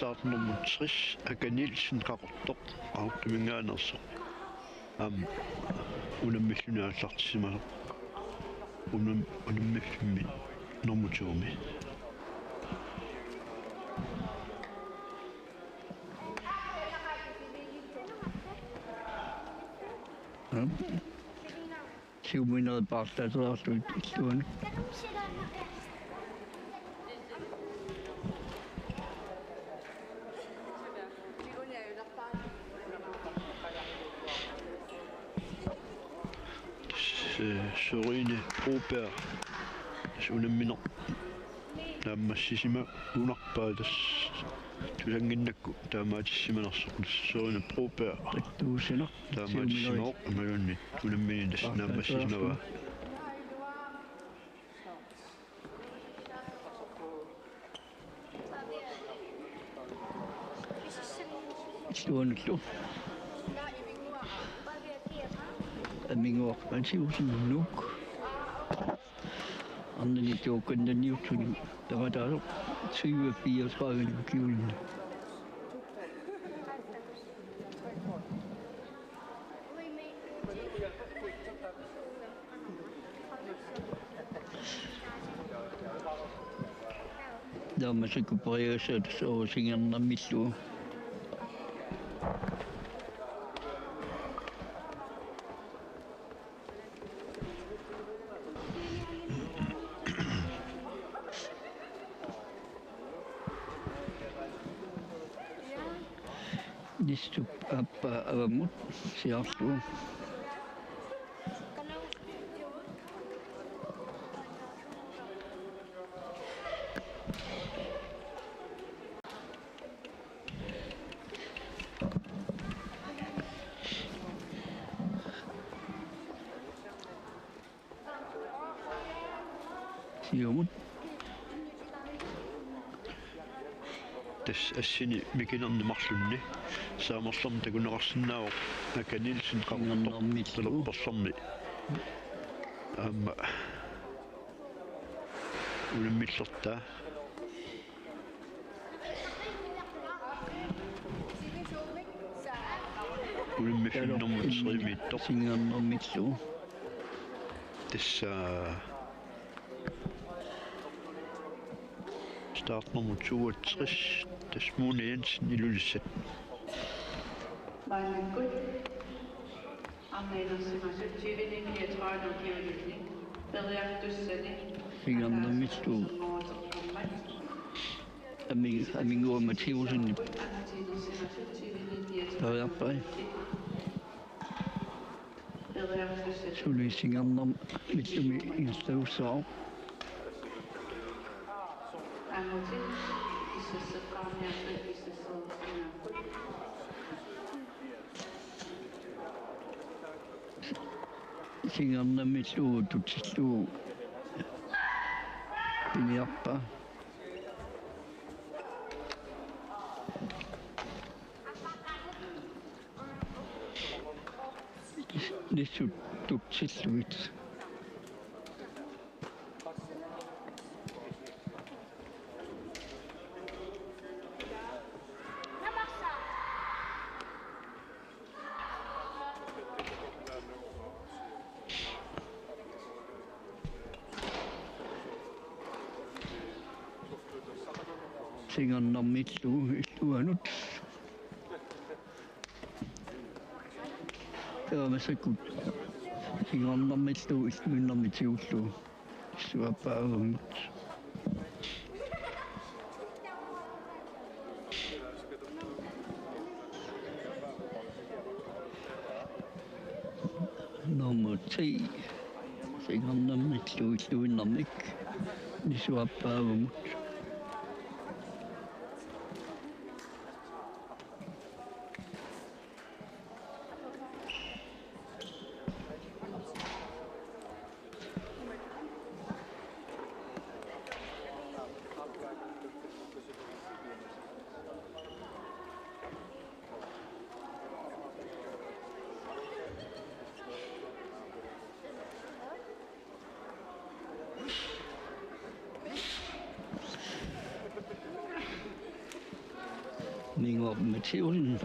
starten nummer 60 Aganilsen qaqortoq qaartumingaanерсоq unammislunaallartissimasoq unammiffimmi normutuumi Siuminnoget bagstadsrørslut i stuen. Sorine Broberg unamminor taammassisima unarpaatas tusanginnakku taamaatissimanarsоq Sorine Broberg Tuusina taamaatissimooq amalunni unammini tas naammassisimava stuunullu aminguaq siusinnuk annani tuuqannaniutsuni tarataasoq 34 kiulunni Daammasakupariasat soosingarnamillu Nistup appa avamut siarlu siumut tas assini mikinernimarlunni saamerlorm takuneqarsinnaavoq Aganilsen qaqortoq tulerparlormi aamma unammillertaa unammifinnermut singernermitlu tassa start nummer 62 Tasmune Jensen Ilulissat Vaimekut anneilursimasut 2034 kiulunni periartussani singernermitlu aminguamatiusinni tariarpai suli singernermitlumi instaussaaruq Amutin issasseqqaarniarlu issasseerusinaaqut singernermitlu tutsillu piniarpa nissut tutsilluit singernermitlu illuanut masakut singernermitlu illuinnermitiullu issuappaavamut nummer 10 singernermitlu illuinnermik issuappaavamut Mingo Matilden.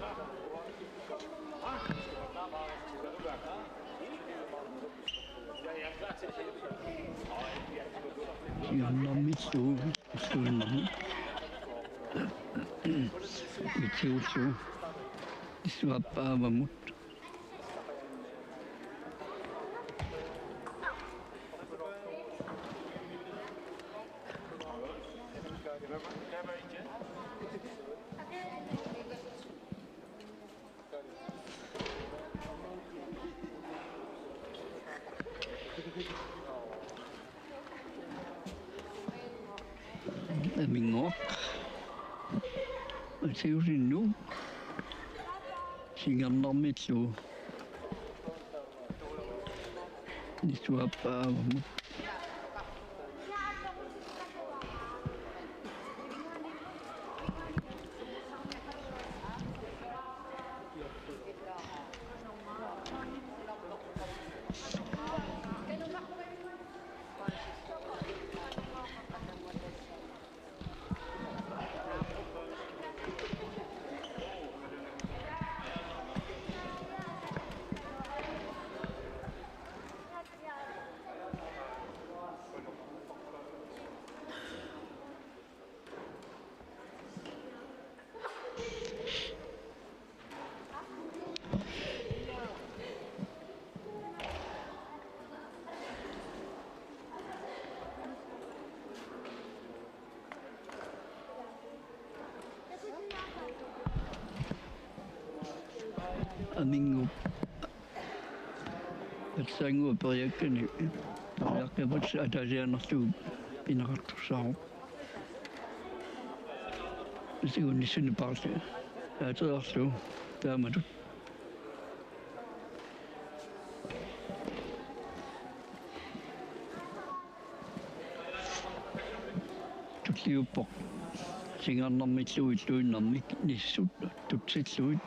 Sigannamitsu, Sunnam. Mitilsu, Iswapavamut. Mingo. Matilden nu. Sigannamitsu. Iswapavamut. Amingo. At sangu projekten projektet at der nastu pinakatusaw. Sigun ni sinu parte. Ito astu tama tu. Tutliu pok. Singan namit tu namik ni sut tutsit suit.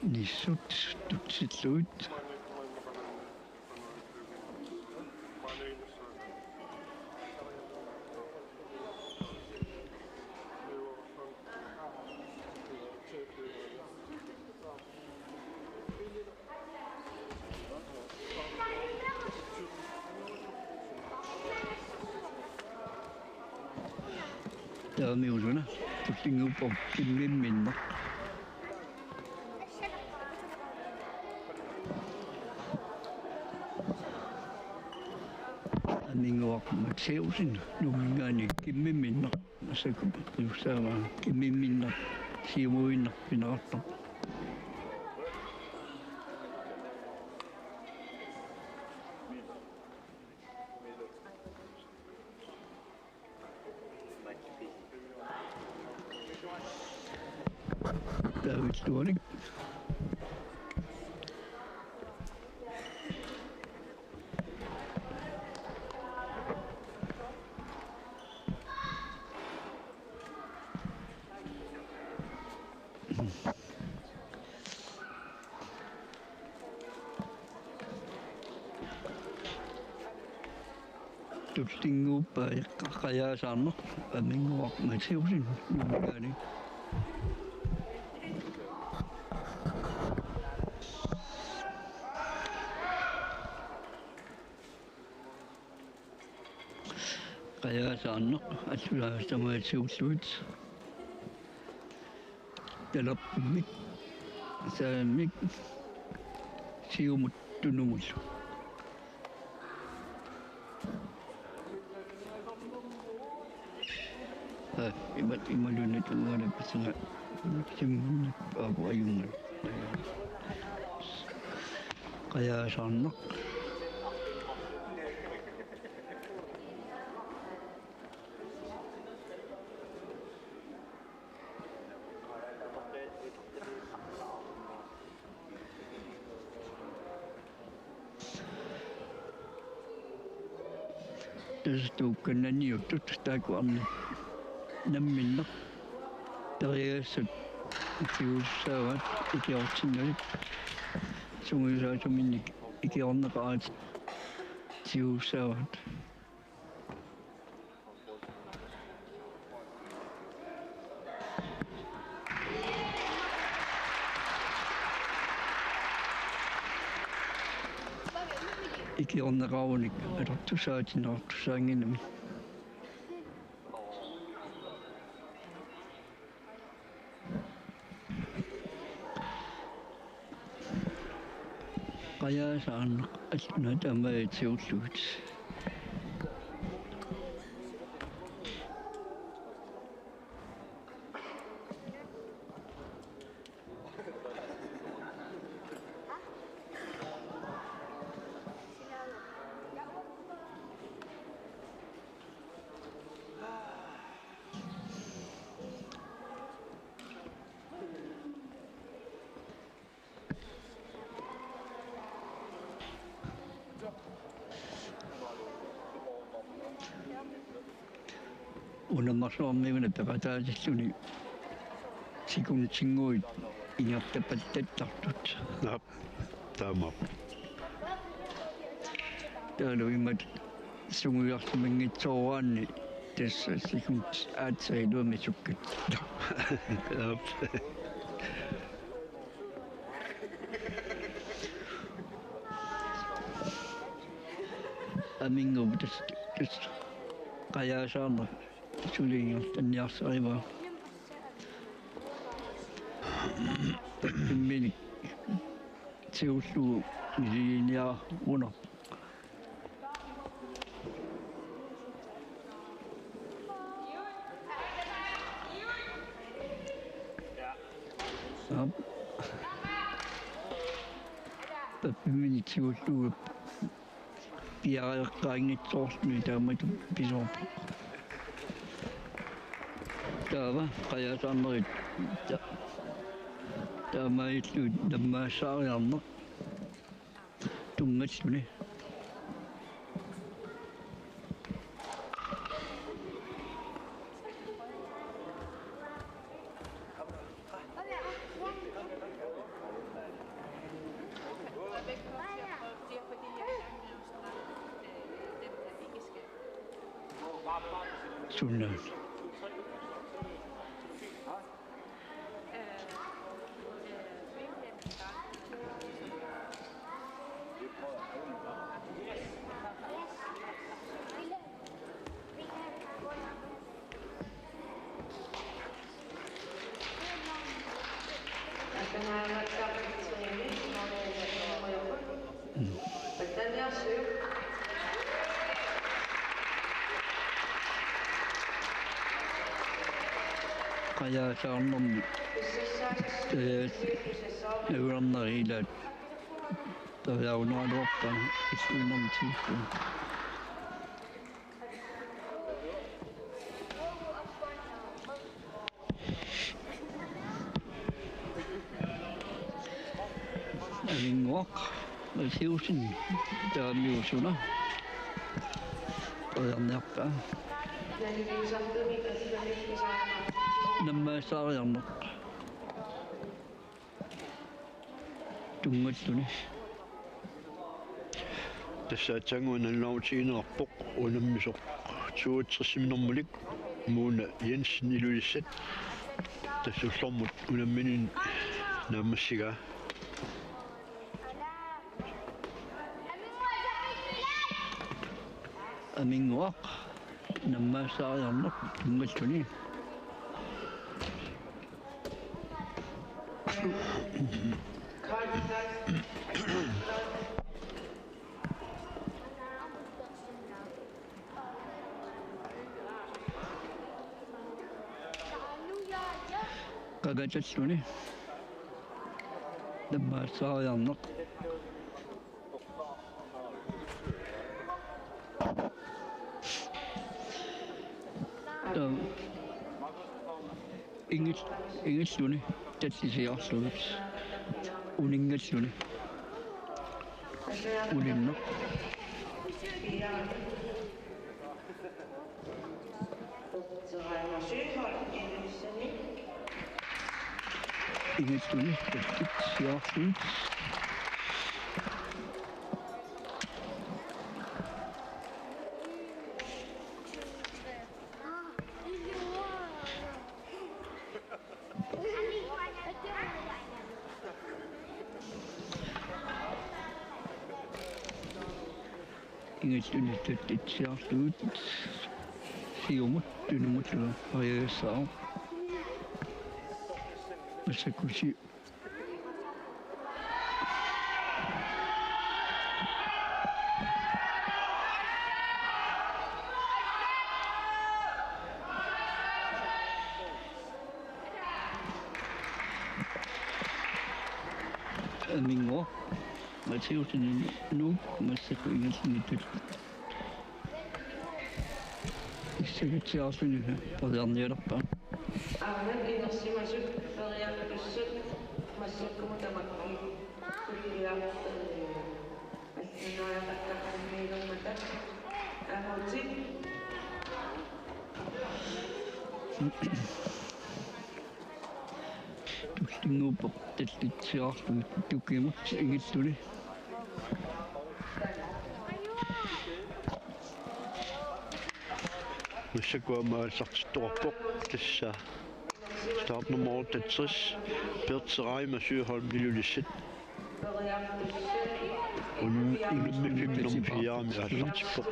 Ni sut tutsit suit. Giờ nhiều rồi nè, tôi xin ngủ bọc xin lên mình đó. Mình ngọc mà xéo xin, đúng là này kim bên mình đó, nó sẽ có nhiều sao mà kim bên mình đó, siêu môi đó, bên đó đó. Đó đấy. Tôi tin ngủ bởi kaya sẵn đó, và mình ngọt mà xíu xin, nhưng mà đi. Kaya saan no at sa mga suits dalap mik sa mik siyo mo tunumot iba't ima doon ito mga nagpasangat maximum ako ayun kaya saan no tuukkananiuttut taakuarni namminneq teriassut ikiussaavat ikiortinnulit sungusaasuminnik ikiorneqarat tiussaavat ikiorneqarunik atortusaatinneqartussaanginami qayaasaaneq alluna tamaatiullugut unammarsuarmiguna taqataasilluni sikunitsinguit inartapattattartut Nap taamap taaluimat sunguiartumangitsoораanni tassa sikut aatsailuami sukkat nap amingu tas qayaasaaner suliingertanniarsariva tappimmini tiullu miliiniaruna tappimmini tiullu piareqqaangitsoorluni taamatu pisorpa taava qayaasaanerit taamaillu nammaassaariarneq tungalluni sunnaan qayaasaanermi neurannarilaat tariarunaluarpana issuinamtiikku alinguaq masiusin taamiusuna tariarniarpaa nammaassaariarneq tungalluni тассаатсангуналлаутигинеэрпоқ унаммисоқ суутсерсиминэрмулик мууна Jensen Ilulissat тассуллормут унамминин нааммассигаа амингуақ наммаассаариарнеқ тунгаллуни qagatassuni nammaassaariarneq ingilluni tatsisiarlugut uningalluni ulinneq Ingettuni tattit siarluut. Ingettuni tattit siarluut. Siumut tunumutlu ariasaa. Massakusi. Mingo. Massakusi nu massakusi tut. Sekretariatsuni padarniarpa. Ahmed inersi masuk periakussut massukkumutamakki kulliaq Allunaariaqattaarneq ahutik Tustinguupa tattitsiarluut tukimut ingittuli. Mussakkuama аллартитторпоқ тасса start nummer 68 Bertsereima Sygholm Ilulissat Ulummifimmernum аллартиппоқ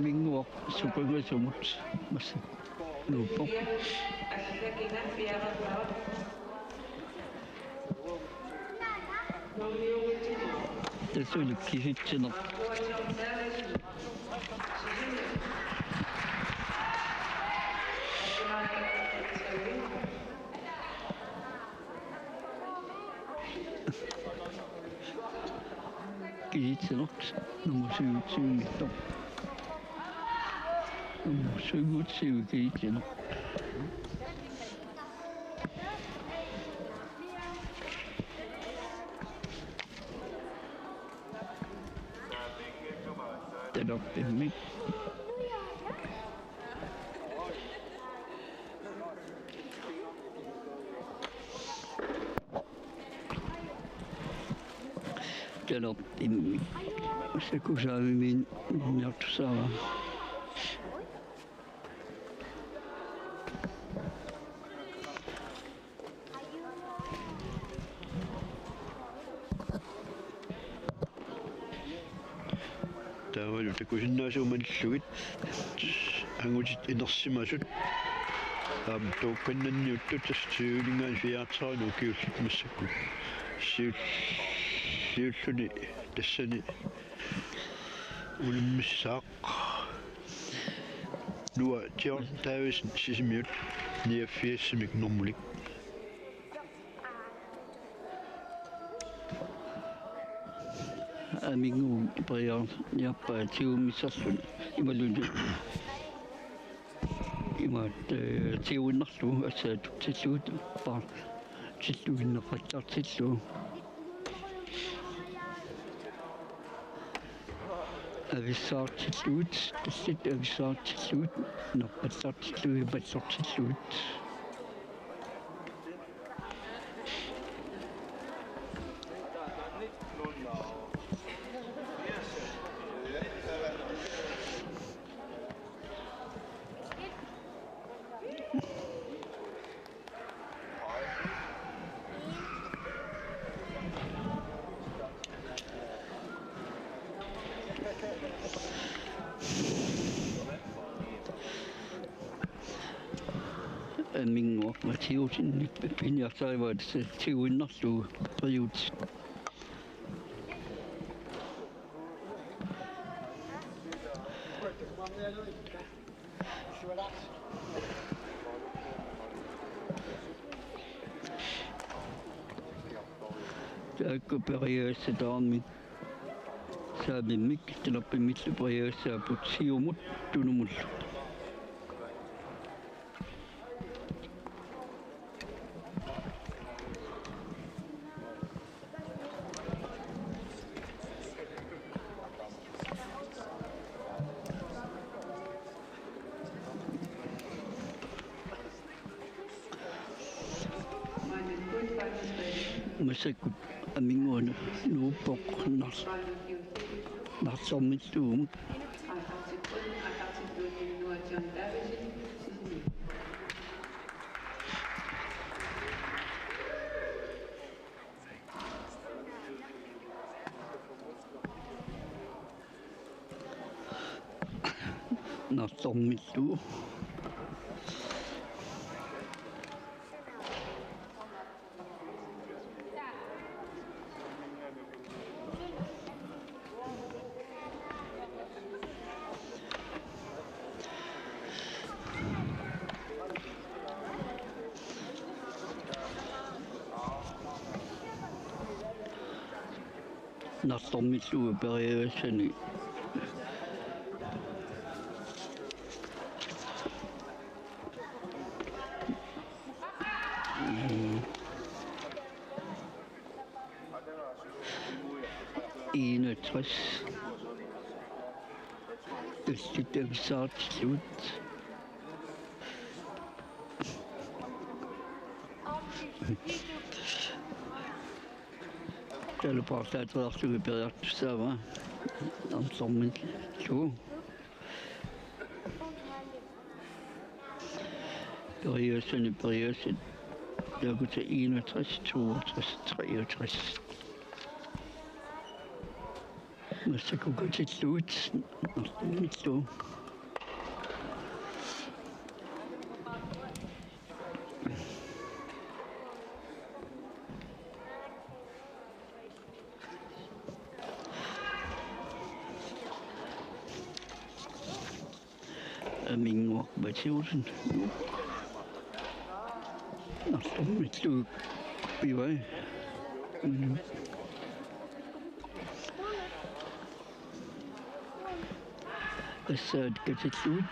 Minguaq supangasumut massa nuuppoq. Tasuli kisitsinaq. Kisitsinaq numusuutsiungittoq. Numusuutsiu kisitsinaq. Tadorpimmik. Tadorpimmik. Massakusaavimiin miartusaava. Taavalu takusinnaasuumalluggit angutit inersimasut tuukkannanniuttut tassiulingaan fiaarteraanu kiullut massakku siulluni tassani ulimmissaaq nuwa tior taavis sisimiut niaffiassimik normalik Mingu payar niappa tiumissallu imalundu imat tiunnarlu assaatutsilluut paar tilluinneqattartillu avissaartilluut tassit avissaartilluut nerpallartillu ipallartilluut Mingo tiusin pinjartaivaat se tiuinnarlu priut Taakko periaassa taammin saamimmik tilappimitlu periaassa put siumut tunumullu masakut aminguana nuupoq narsormittuum narsormittu narsormittu periassani Ilulissat Ilulissat Tällä paikkaa tapahtuu periaatteessa vaan narsormittu periassani joku se 61, 62, 63. Must go to Lutz, Mittel. Min walk by children. Not Mittel. Be away. Ilulissat Qajaq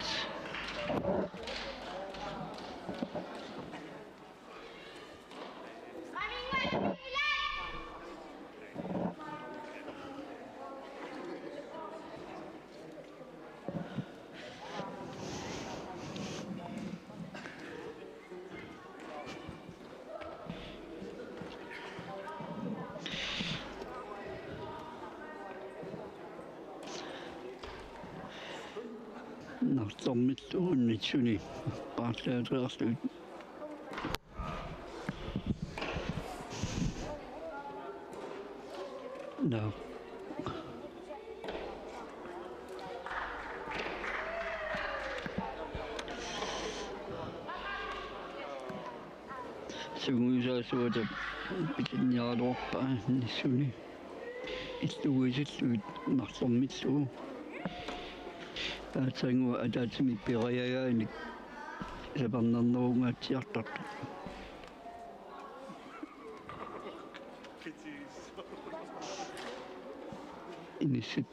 narsormittu unnitsuni paarlaatreerlut no suusaasuata pitinnialuorpaa nissuni illugissalluut narsormittu Tangua atatsimi pirayaani saparnarnerungaatiartartu Ilulissat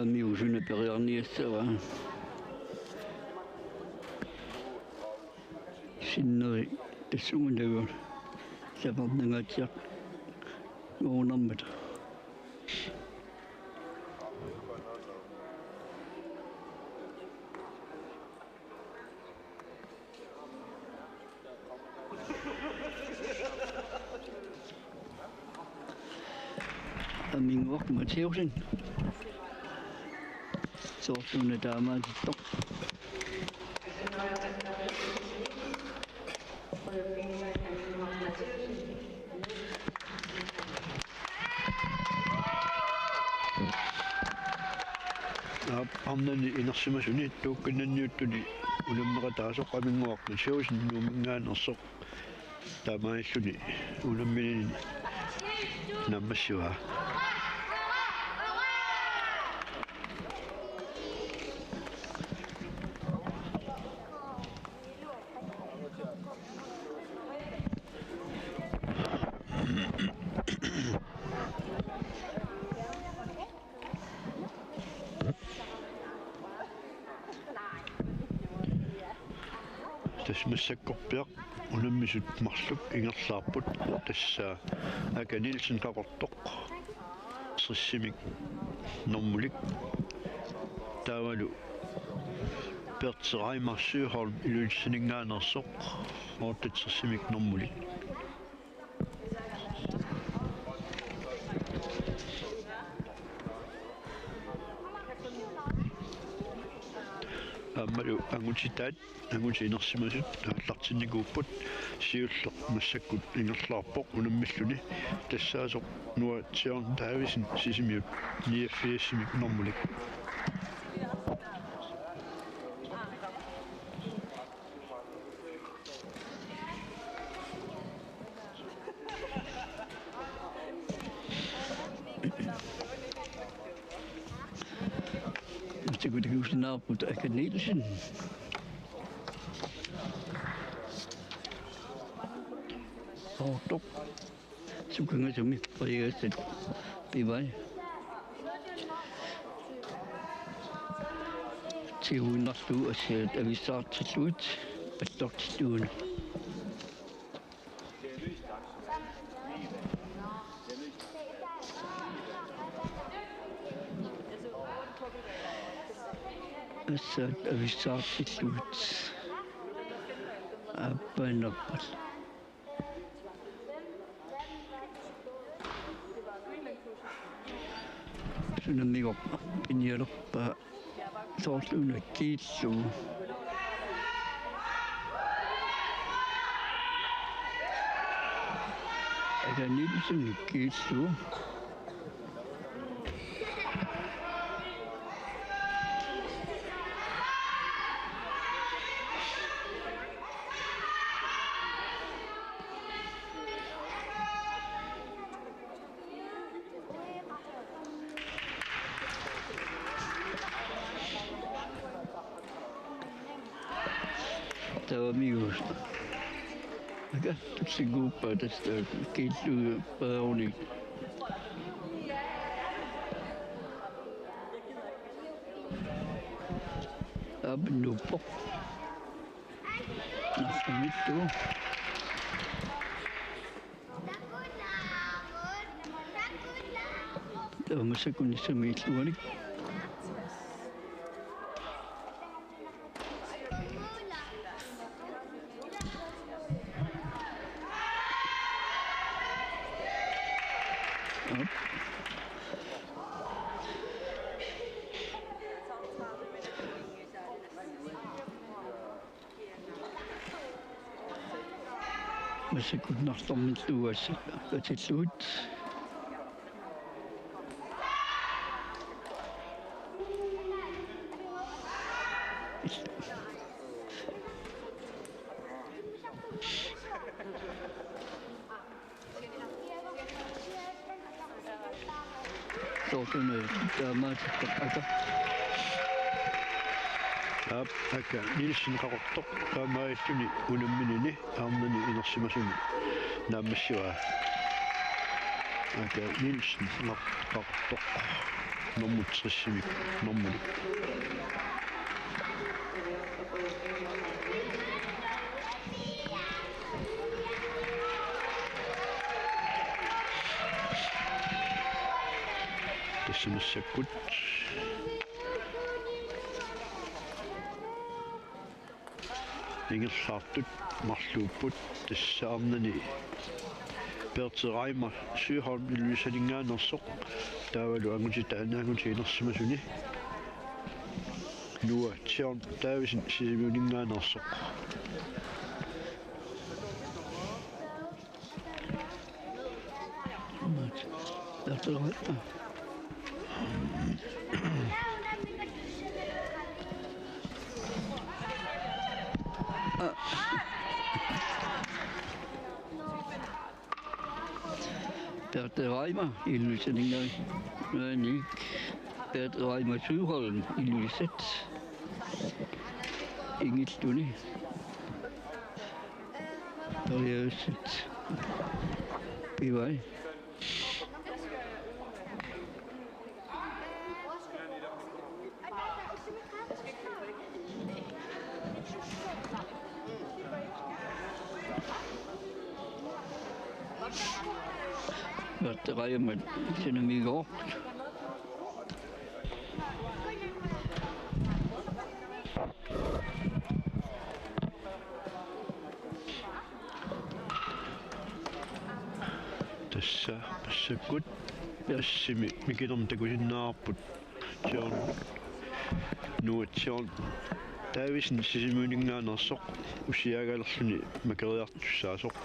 miusuna periarniassava sinneri tassuunagua saparnangaatiaq nguunarmat aminguaq matiusin soortuna taamaatittoq amnani inersimasuni tuukkinanniuttuni unammeqataasoq aminguarlu siusin nuuminngaanersoq taamaalluni unammini nammassua массаккорпиақ унаммисут марлук ингерлаарпут тассаа аканилсин қақортоқ сриссимик нормулик таавалу пертераймарсуухорн илуиллсинингаанерсоқ оортат сриссимик нормулик аммалу ангутитаат ангутинерсимасут тааллартинникууппут сиуллеқ массаккут ингерлаарпоқ унаммиллуни тассаасоқ нуа тиорн таависин сисимиут ниаффиассимик нормулик Så kunne det huske navnet af kanelsen. Og dog. Så kunne jeg som på det sæt i vej. Til hun nok stod og sagde, at vi startede til slut. Og stod til stuen. Så er vi så til slut. Arbejde op. Så når vi går ind i Europa, så er det noget helt så. Jeg kan ikke sådan noget helt så. Der var mye. Jeg kan ikke se god på det sted. Helt ud på ordentligt. Op nu på. Næsten midt du. Der var måske kun så midt du, ikke? Men så kunne nok stå med stue og til slut. Så sådan noget, der er meget til Aka nilsin qaqortoq qaamaalluni unamminini aarnani inersimasuni naammassua aka nilsin qaqortoq normutrissimik normuli tassumassakkut ingerlaartut marluupput tassaarnani perteraima syuhorn illuissaninngaannersoq taavalu angutitaanersimasuni nuа tiorn taavisin sisimiuninngaanersoq Radioa Ilulissat Nunaata Radioa Sydholm Ilulissat Ingestuni Ilulissat Bivej Vatteraimat sinne migo. Tässä passakut passimi mikitom takusinnaarput siorn nuut siorn taavisin sisimuuningaanерсоq usiagalerluni makeriartussaasоq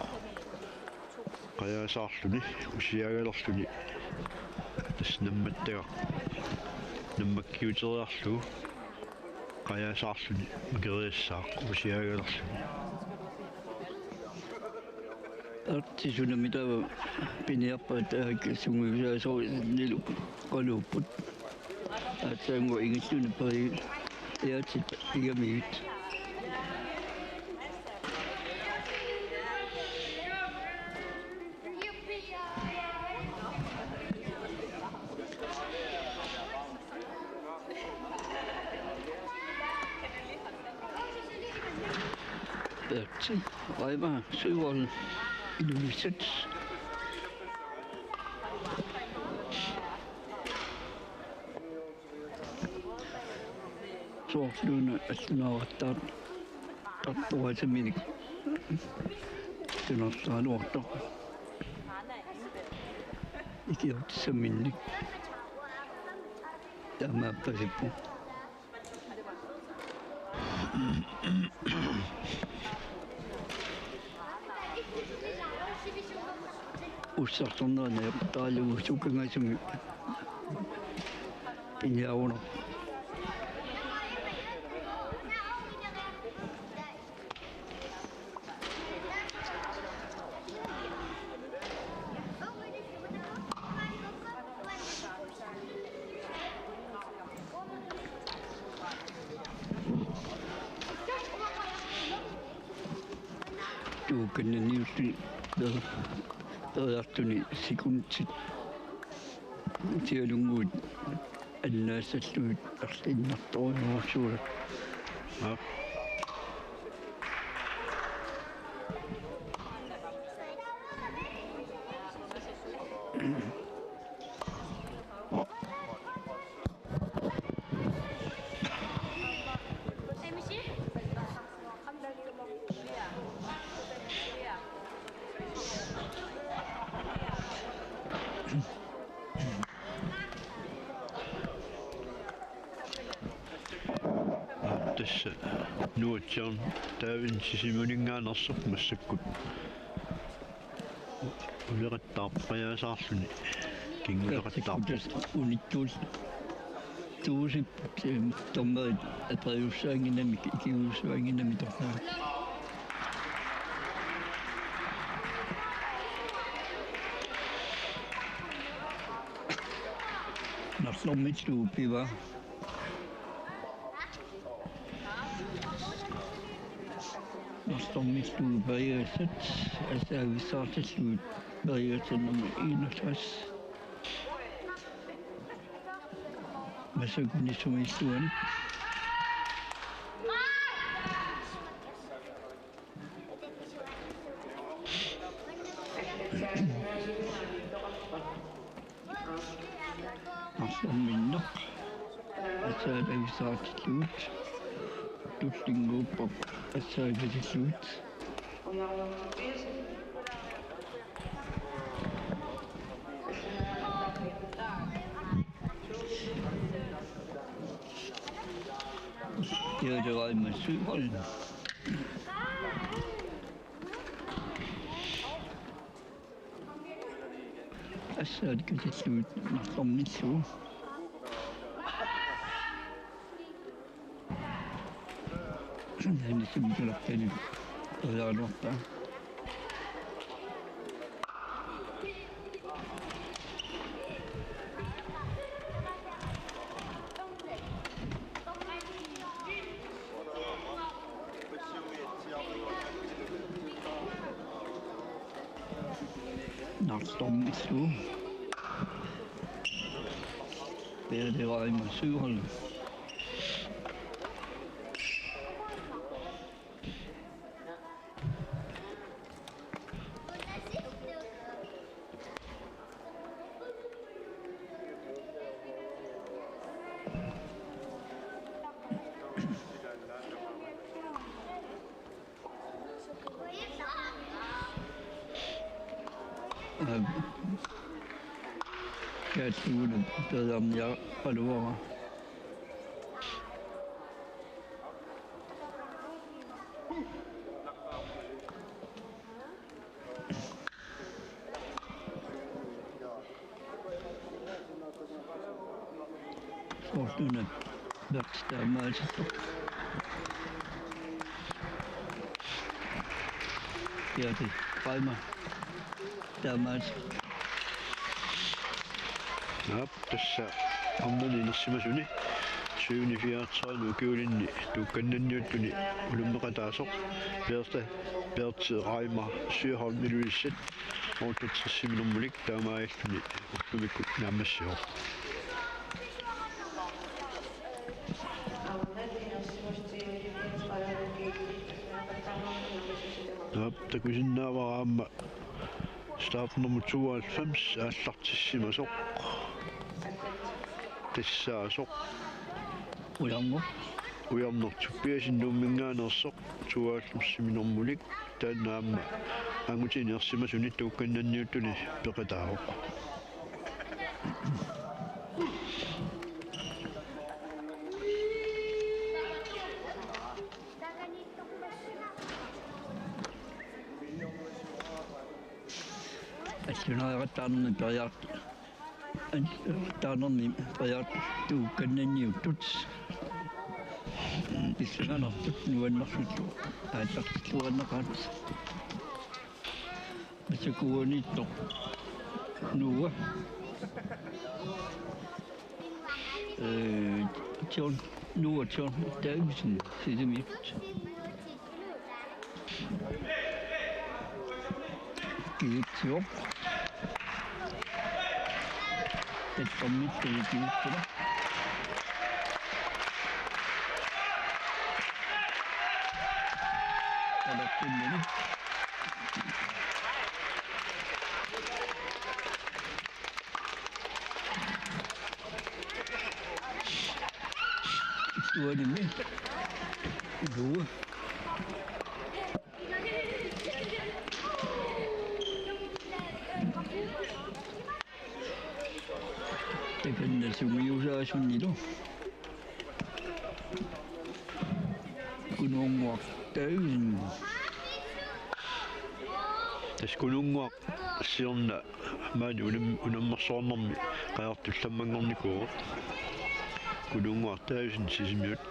qayasaarluni usiagalerluni tasnammattaga nammakkiuteriarlugu qayasaarluni makeriassaaq usiagalerluni Artisuna mitä piniappa että sunguisa so nilu koluput. Että ngo ingisuna pari eatsit igamit. Että aivan syvän Ilulissat. Allunaariaqattaarneq tunnertaaluarto ikiortissamminnik taamaappasippu ussartornerna taalugu sukangasumi piniauna tuukanna niusti Tăiartuni sekuntit tiedunguit annaassalluit arlinnartoruarsuulat tässä nuotsion taavin sisimuuningaanерсоq massakkut uleqattaarpaqayasaarluni kinguleqattaarpu unittuus tuusip tommerit atriussaanginami ikiguussuanginami tornaa narlormitlu piva narlormitlu Radioat asaavissaartalluut Radioatannama 61 massakunnissumissuanik narlorminneq asaavissaartalluut tullinguuppak assaavisilluut Tiederaimmassuural assaavisilluut narlormilluu Ini sebenarnya ini Radioa. Nastom itu, Radioa masuk. Kætsuune bedamia Allunaariaqattaarneq. Sortuna verkstaamaasittu. Kiati paima taamaas. Naap tässä ammani nersimasuni syyni fiartsaanu kiulinni tukkannanniuttuni ulummeqataasoq beerti raima syahorn Ilulissat ortutsissiminermulik taamaalluni ullumikku naamassior. Naap takusinnaavaraamma startnummer 92 aallartissimasoq tissaasoq ujarnertuppiasinnuummiнгааnersoq 92 taannaamma angutinersimasuni tuukkannanniuttuni peqataaroq. Allunaariaqattaarneq tariarti taanerni tariarti tuukkannanniuttut tissanganertut nuannerluttu aallartilluanneqaat massakuuniittoq nuua tion nuua tion taagisen sisimiut kiitsioq tettammittuutiuttula alaqqunni tuanimmi nuua tekanna sumiusaasunnilu kunuunguaq taagin Taskununguaq siorna maani unammersoornermi qaartullammanngornikuuq kunuunguaq taasin sisimiut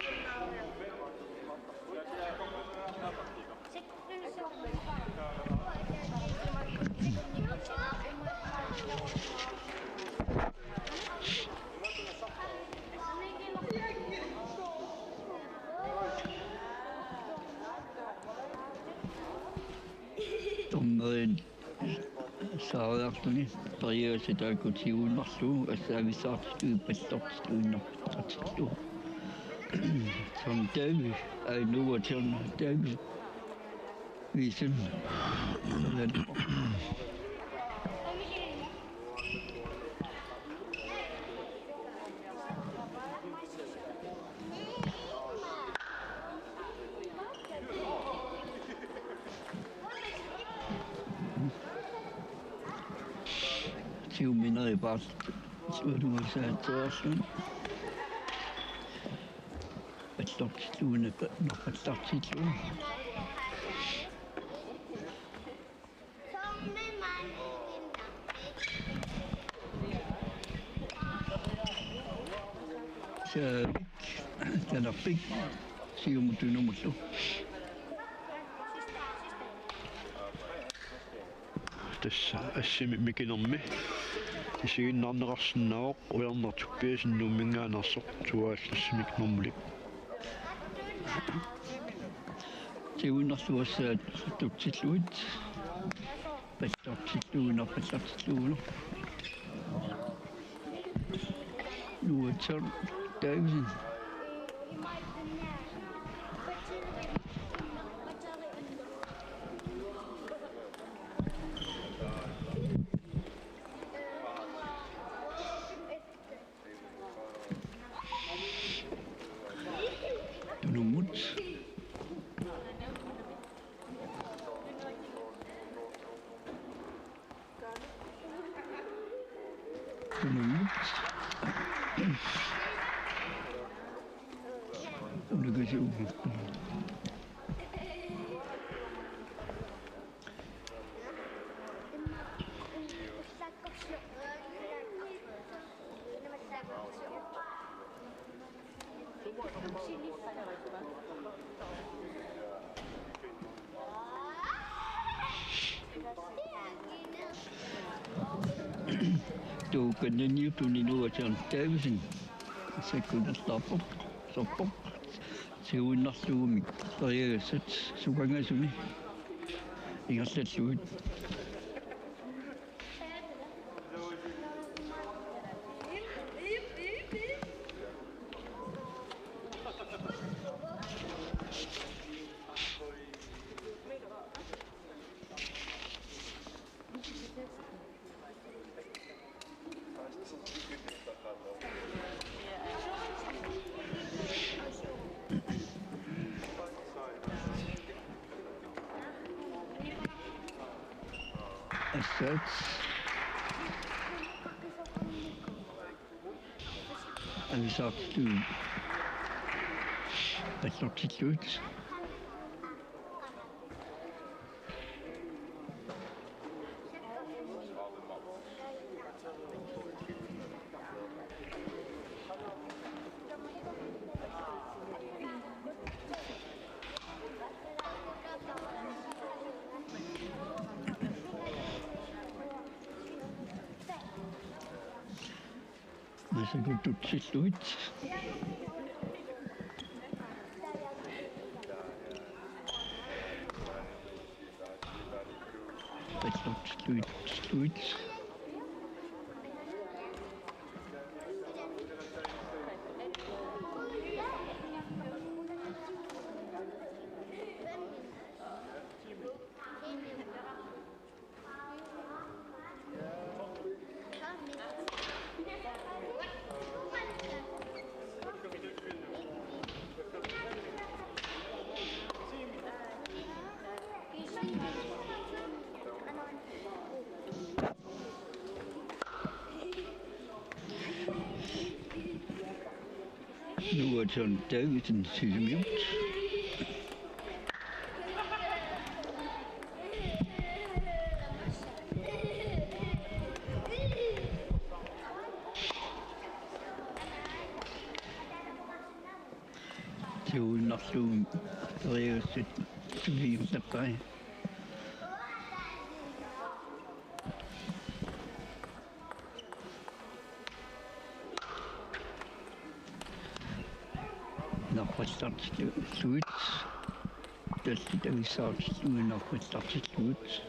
tommerin saariartuni tariasitaakutiuunnerlu assaavissaartitu pattortituunnertartillu som taavi ainuua tion taavi viisun siumineripaart suunumasaattaarlun pattortituunerpattartillu saavik tanarpik siumutunumullu tässä assimi mikinermi isiginnarneqarsinnaoq ujarnertuppiasinnuummiнгааnersoq tuaallussimiknermulik siuinnerluassaat tutsilluit pattortilluunerpallartilluulu nuatsan taagin tunumut Tunumut. Nagasi umu. Tu kena ni tu ni dua macam television. Saya kena stopok. Saya nak suami. Saya suka dengan suami. Ingat saya suami. Assets. En zat toen bij substituut. Maar ze doet substituut. Bij substituut. Nu er sådan Davidsen sygemeldt. Det er jo nok så reelt vi er dabei. Nog wat dat zoiets. Dat is zo nog wat dat zoiets.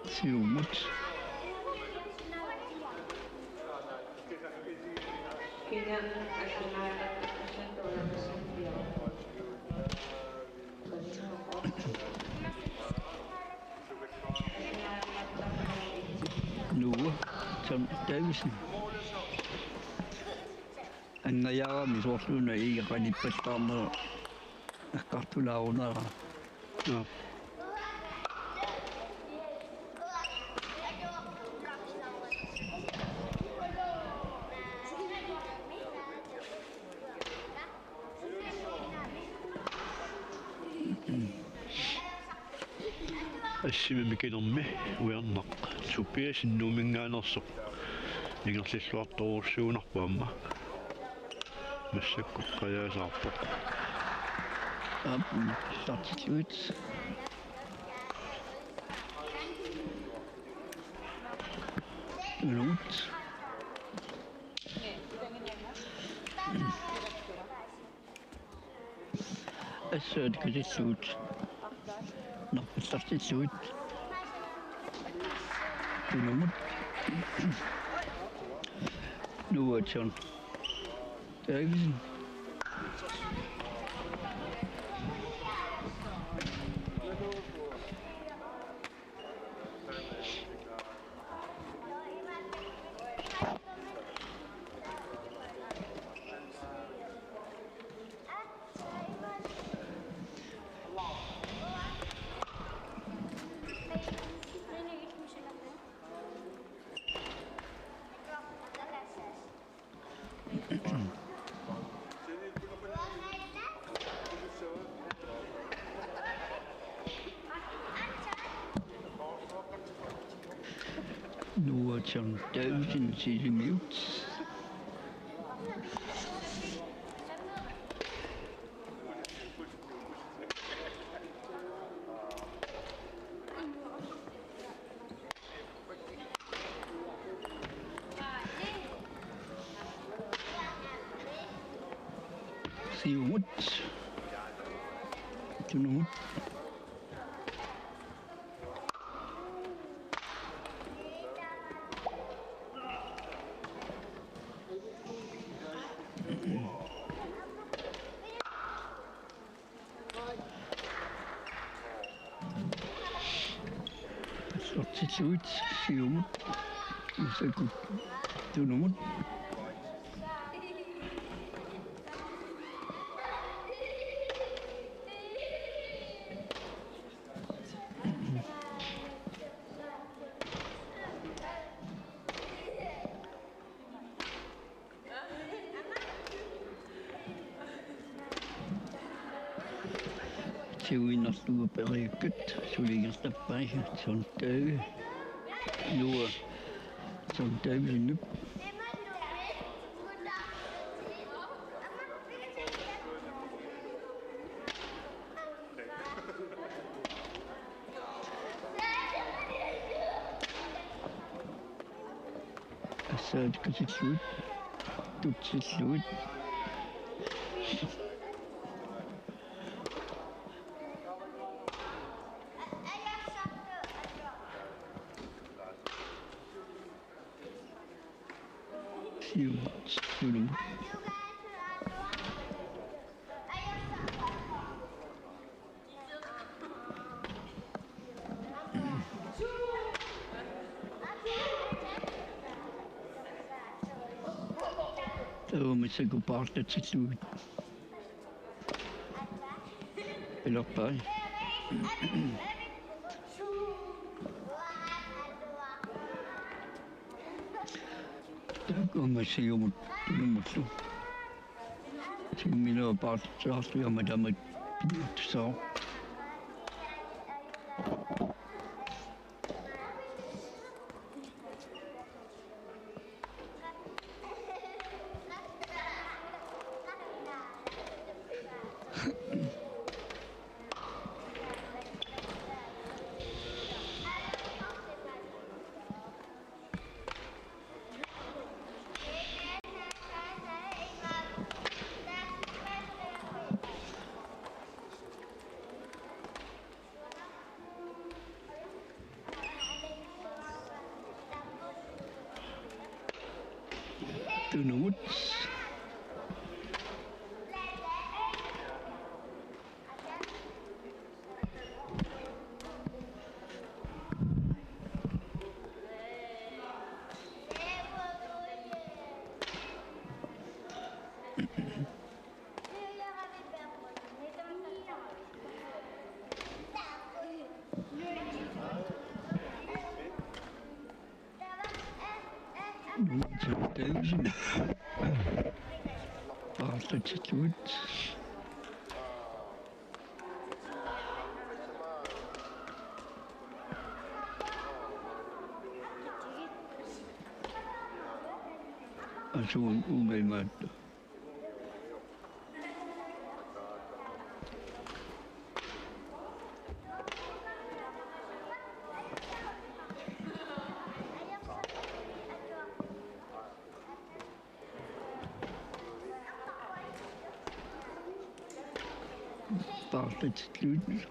Siumut. Kaya Nu som Davidsen. En najara mi suostuina ei kani pestaamme kartulaunara. Ja. Assimi mikinermi uiarnaq suppiasin numinngaanersoq ingerlilluartoruussuunarpaamma массакку qajaasаарpoq Substitutes. Notes. Assert substitute. Nog een substitute. Nummer. Nu wordt John. Davidsen. Nu er zo'n 1000 centimeter. See what? Do you know what? Slot zit zoiets, zie je wat? Dus ik ook doen wat. Zie je nog toe op een kut, zo liggen ze erbij, zo'n tuig. Nu, zo'n tuig is nu. Als het zit goed, doet het goed. Zie je wat? Doe hem. Zo, met zijn gepaard dat zit goed. En dat bij. Kom maar zie je wat doen moet zo. Zie je me nou een paar straat weer met dat met zo. Toen moet. Zo'n 1000. Altijd zit goed. En zo'n oemeemaat. Altijd zit goed.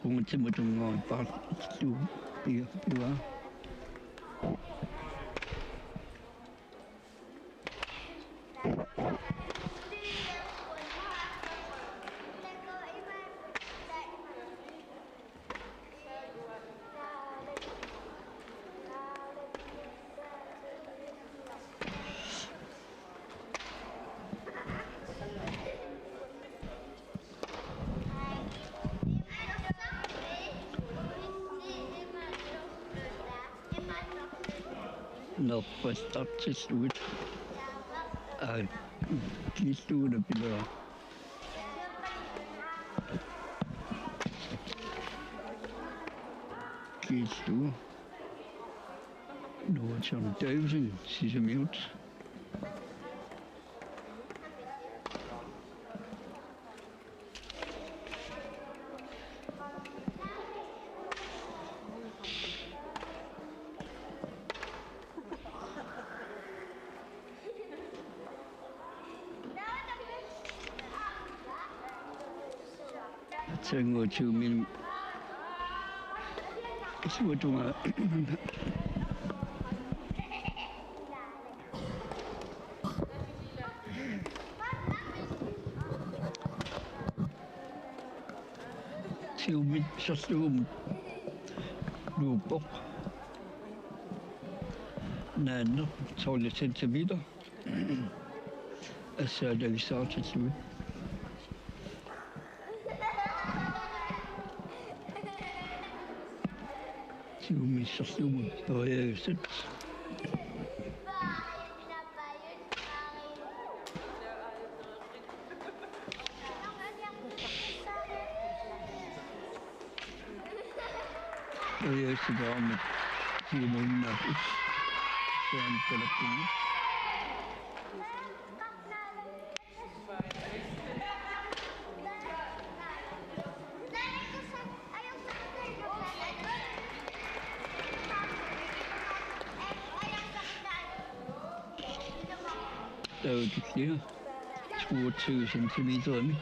Hoe moet je met een paard doen? Hier, ja. Når præstat til slut er klistuende billeder. Klistue. Nu er John Davison, sidste minut. Tengok cumi semua tu mah. Cumi satu lubuk, nano 12 centimeter. Asal dari satu sud. Cumi satu Ilulissat. Ilulissat amat Nunaata. Saya telepon. Der er flere 22 centimeter med.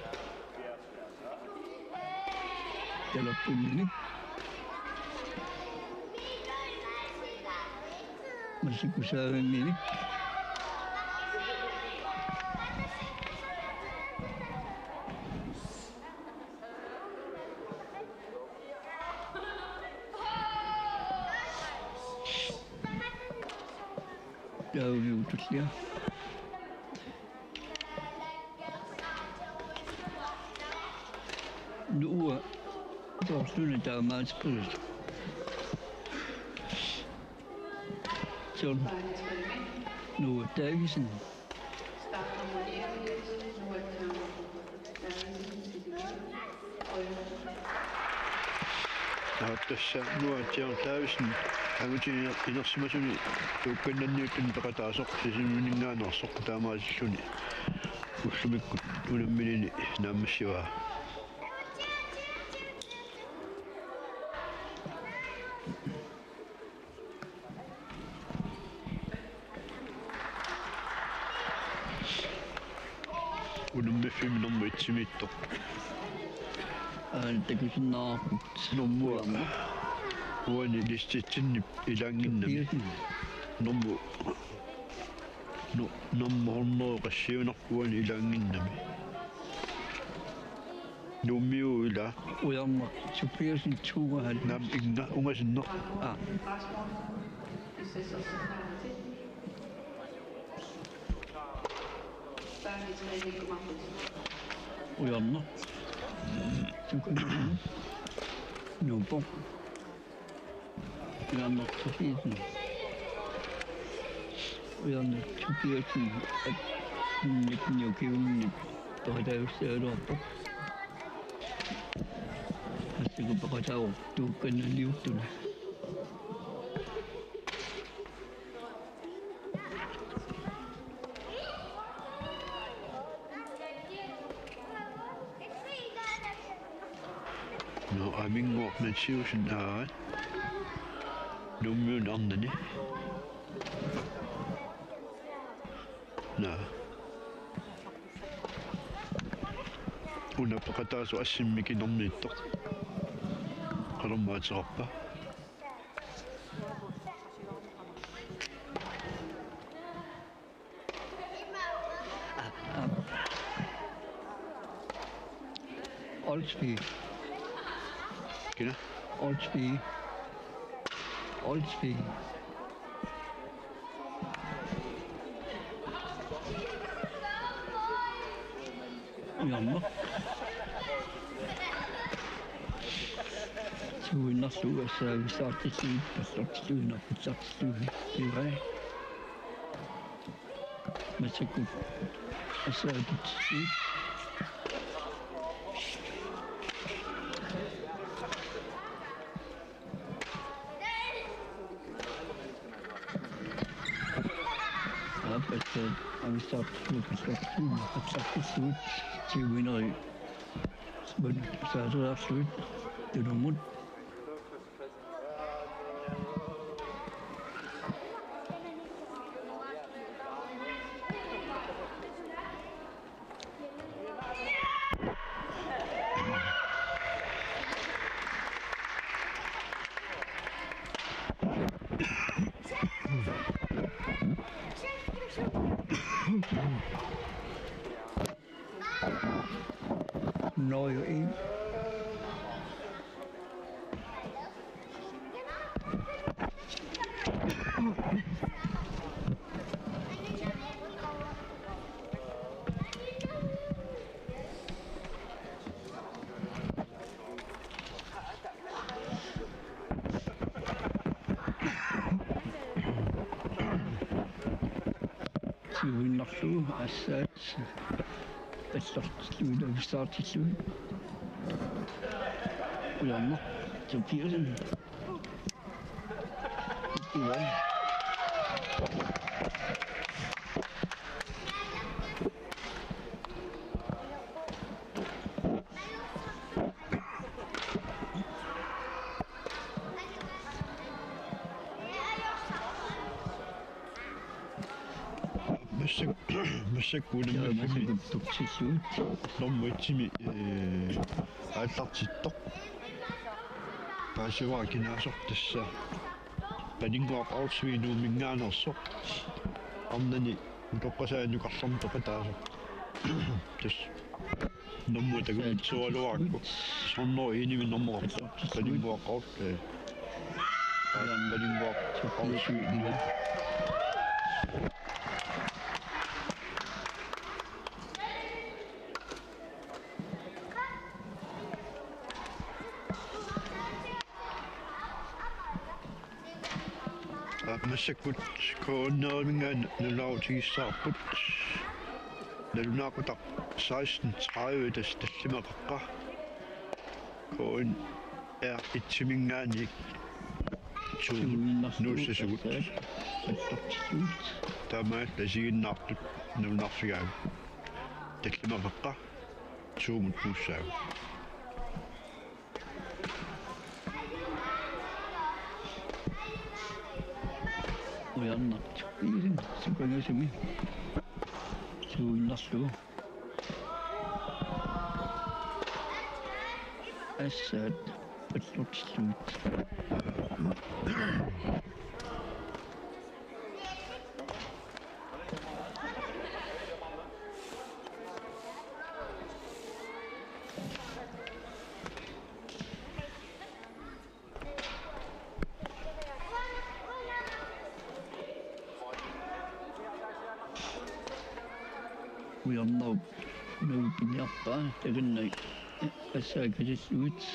Der er bundet. Masih kusaran ini. Der er jo flere. Nu er Nunaata er meget spillet. Sådan. Nu er Davison. Tässä nuotia on täysin. Amutin inersimasuni tuukannanniuttun peqataasoqsisiminningaanarsoq taamaasilluni. Ullumikkut unammilini naammassiwaa. Unummiffim nommu itsimittoq. Takusinnaarput. Nommua. Uani listitsinni ilanginnami. Nommu. Nommu qassiunarpuani ilanginnami. Nummiu ila. Uyanma. Superiorsin tuugahan. Nam inga ungasinnoq. Uyanma. Tuugahan. Nubok. Uyanma superiorsin. Uyanma superiorsin. Nikniukiunnik. Tohdaussaaluarpok. Hassigu paqatau tuukkannaliuttuna. No aminguarnan siusin aat. Nummiun arnani. Na. Una paqataasu assimmikinerniittoq. Qalormaatiqarpa. Oldsby. Kina? Oldsby. Uyanma. Suunnassuugassaavissaartisiit passortisuunarpitsartisuun. Hyvä. مسكوا أسعد التسويق but I started to look at the suit, see when but started after it, to the mood. No, you eat. You will not do as such. It's not to we started to. We are not to Pearson. مسكونا مسكوا التوكسيسوت لما يتمي أتلتيتو فاسوا كنا سقطسا بدينغوا أوسوينو مينغانا سق أمنني متوقسا نكسم تقطاسا تس نمو تقول سوالو أكو صنو إني من نمو بدينغوا أوس بدينغوا أوسوينو مسكوت كنا من نلاقي صابت لناقطع سايسن تعاود تستلم قطع كون اتمناني شو نوش سوت تمام لزين ناقط نافيا تستلم قطع شو متوسع We are not eating. So bring us me. So we not go. I said, but not sweet. We are no pinyapa, taken like a circuit suits.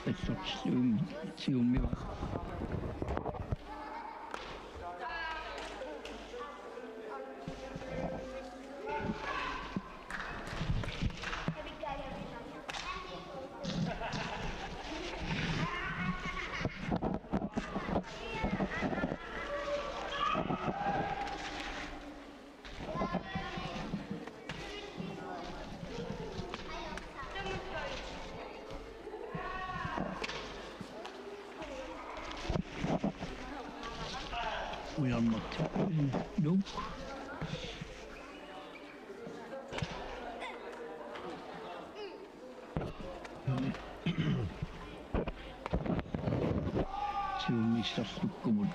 It's not still me. We are not nope. So we start to come on.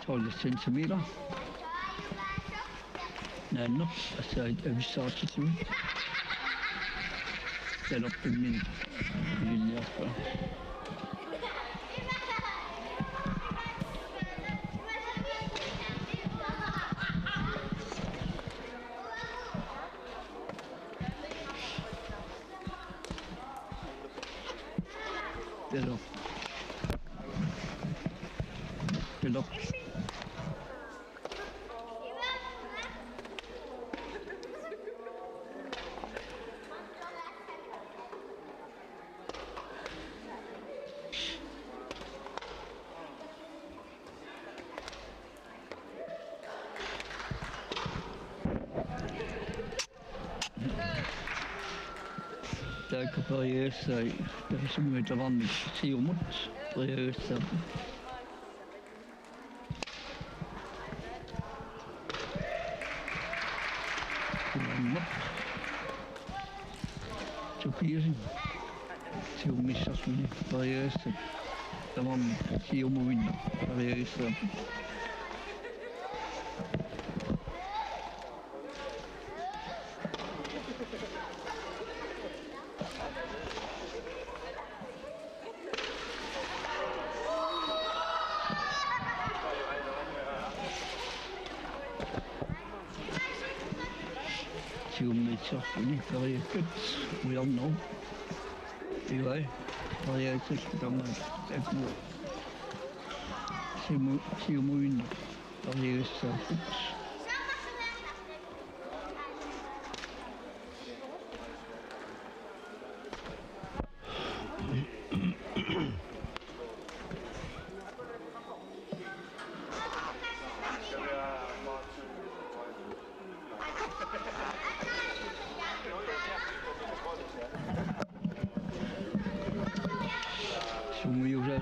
All the centimeter. No, aside every started to. Set up the minute. Telo. Telo. Taika pariessa tässä myötä lammit siumut pariessa. Lammat. Sopiisin. Siumissa meni pariessa. Lammit siumuvinna pariessa. Siumissa meni pariessa. We don't know. Anyway, pariessa tämä siumuvinna pariessa.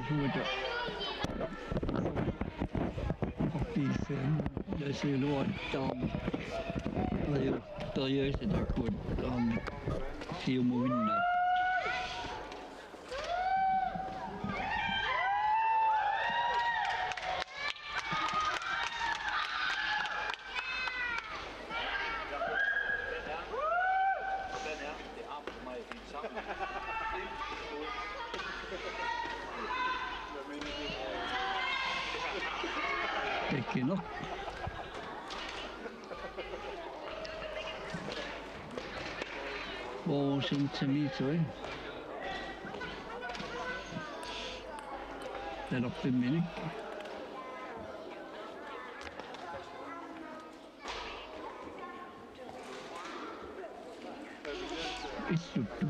Suita ja se luottaa toisesta kun siumuvinna. Tekino. Hvor centimeter. Den er oppe i minut. Istuttu.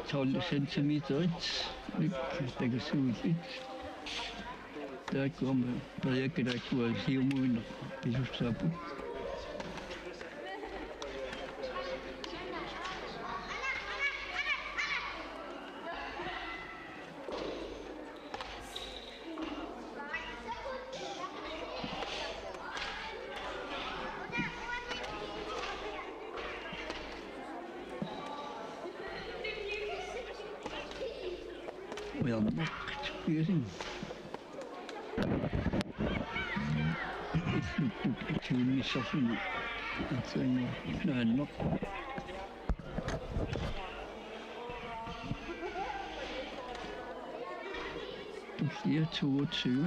12 centimeter. Det kan se ud lidt. Der kommer projekter, der kunne se umuligt, hvis du ser på. We are not using to soften it. No, not. Here 202.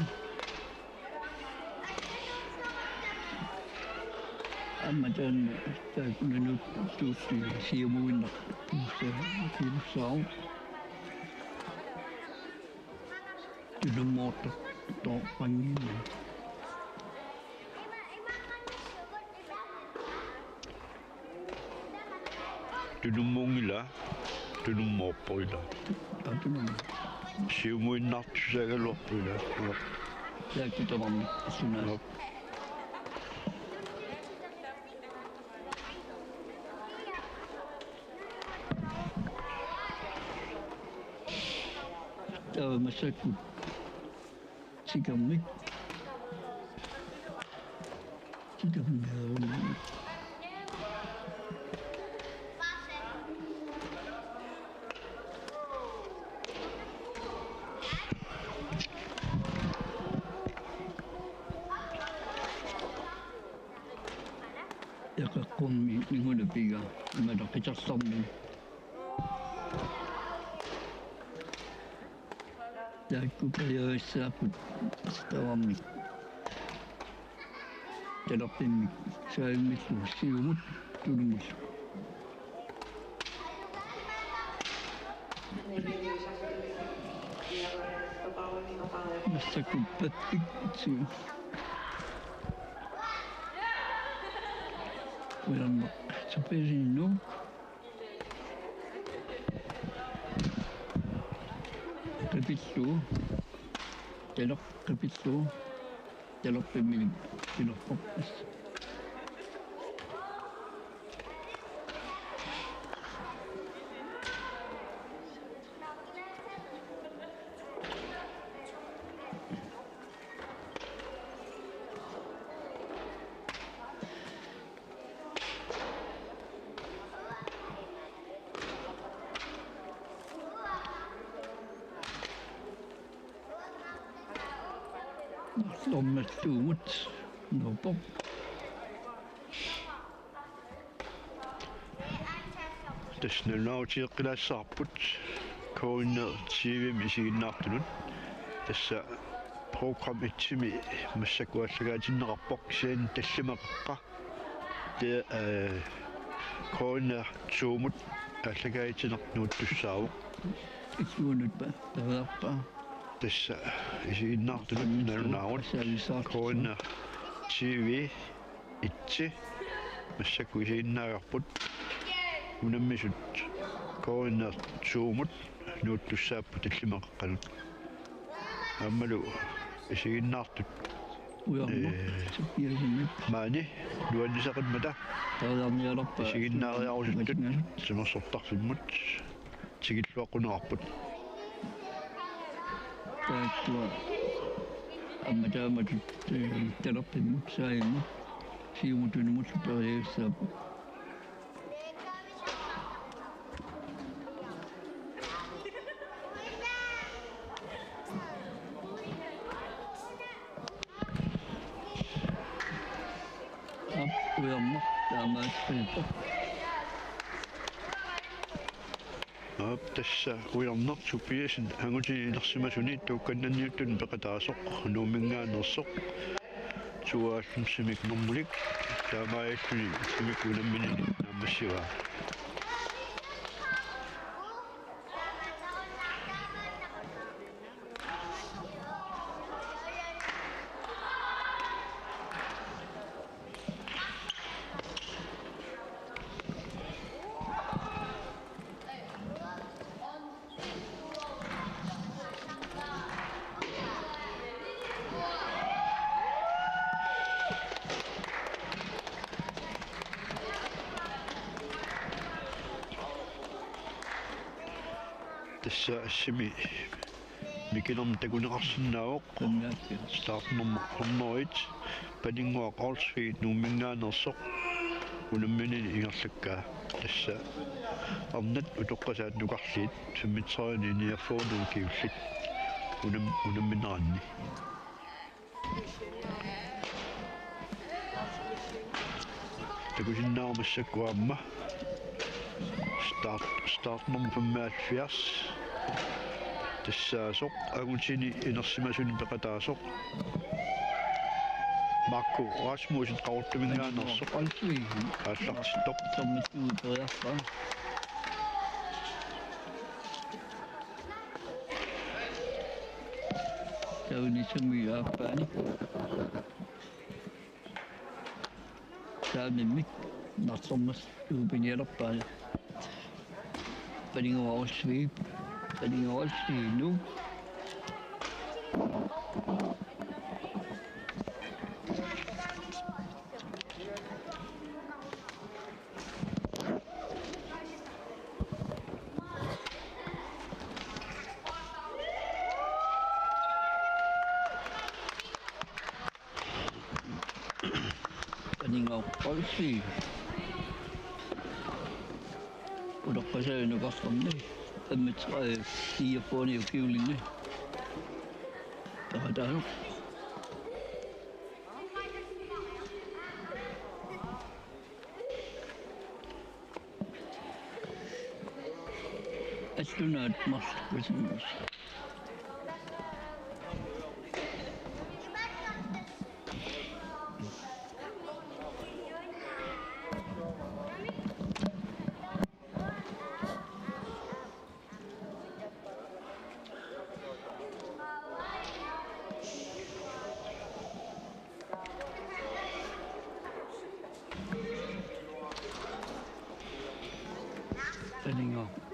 I'm done. That minute to see a movie. To sound. Til den måde, der fange til den mongila, til den måpøjla. Siumu i nat, så jeg loppøjla. Det er ikke det, sådan der var masser af Chicken jeg kan komme i hundebiger, men der kan ikke sammen. Der kunne jeg også stå om det op i mig, så er mit siumut, du Masakut batik tu. Ulang seperti nu. Kepitu, telok kepitu, telok pemilik, telok fokus. Lommet tuumut, nopok. Tässä nautiiqqilassarput KNR TV-misiginnaartunut tässä programmitsimi massakkuallagaatinnеқарпоқ сиан таллимаққа те KNR tuumut аллагаатинернуут туссаавоқ Иксуунутпа таварпа tässä isiginnaartunut налунаарут KNR TV itsi массакку isiginnaagarput unammisut KNR tuumut nuuttussaappu tallimaqaqanut аммалу isiginnaartut маани нуаннисақиммата таварниалерпа isiginnaariarusuttut симерсортарфиммут тигиллуаққунеқарпут таатуа амматааматут талерпиммут саиммут сиумутунумут периуссаапу уямма таамаасфилпо tässä ujarnertu piasin hangutiinersimasuни tuukkananniuttun peqataasoq nuuminngaanersoq suaallum simik normmulik taamaaalluni simik unammini naammassigaa tässä assimi mikinerm takuneqarsinnaaoq startnerma hornoit paninguaq Olsfiit nuuminngaanersoq unamminini ingerlakkaa tässä arnat utoqqasaat nuqarliit fimmitserani iniaffoornuu kiullik unammineranni takusinnaarumassakkuaamma startnerm 75 тассаасоқ агутини инерсимасуни пеқатаасоқ Marco Rasmussen qaurtumingaanерsoq ааллартиттоқ соммиттуутериарпа таунисумиааппаани таамиммик нарсормас уупиниалерпаани палингуарулсвип палингуарулсиину палингуарулси удоққасаануқарсарни аммитсаа тиаппони укиулинни таратаано Allunaat marlukkusimus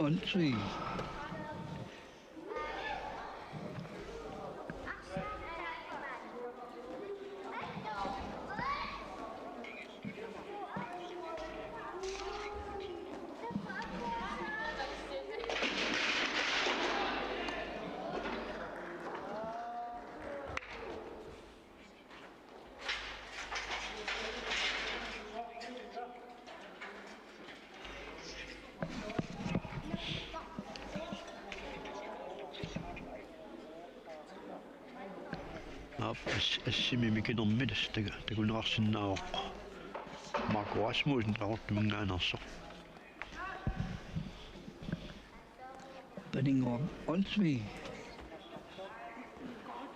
on 3. Assimi mikinermidas takuneqarsinnaavoq Marco Rasmussen taqortumangaanarsoq Paningo on 3.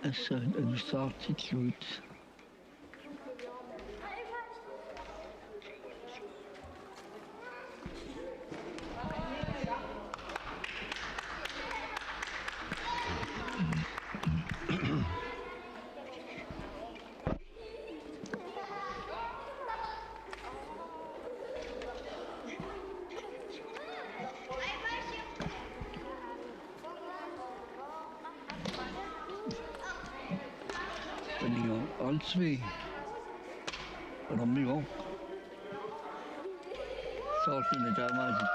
Assa agussaartilluut on 3. Rommigo. Saltin the Damaji.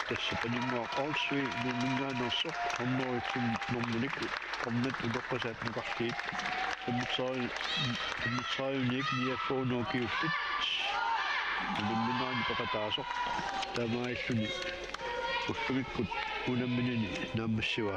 Tässä paningo alsui mingaanarsoq ammoritsun normalik qommat utoqqasaat nuqartiit immitsaayuniik niaffoonookiullit nimminaani paqataasoq taamaalluni uffamikkut unamminini naammassiwa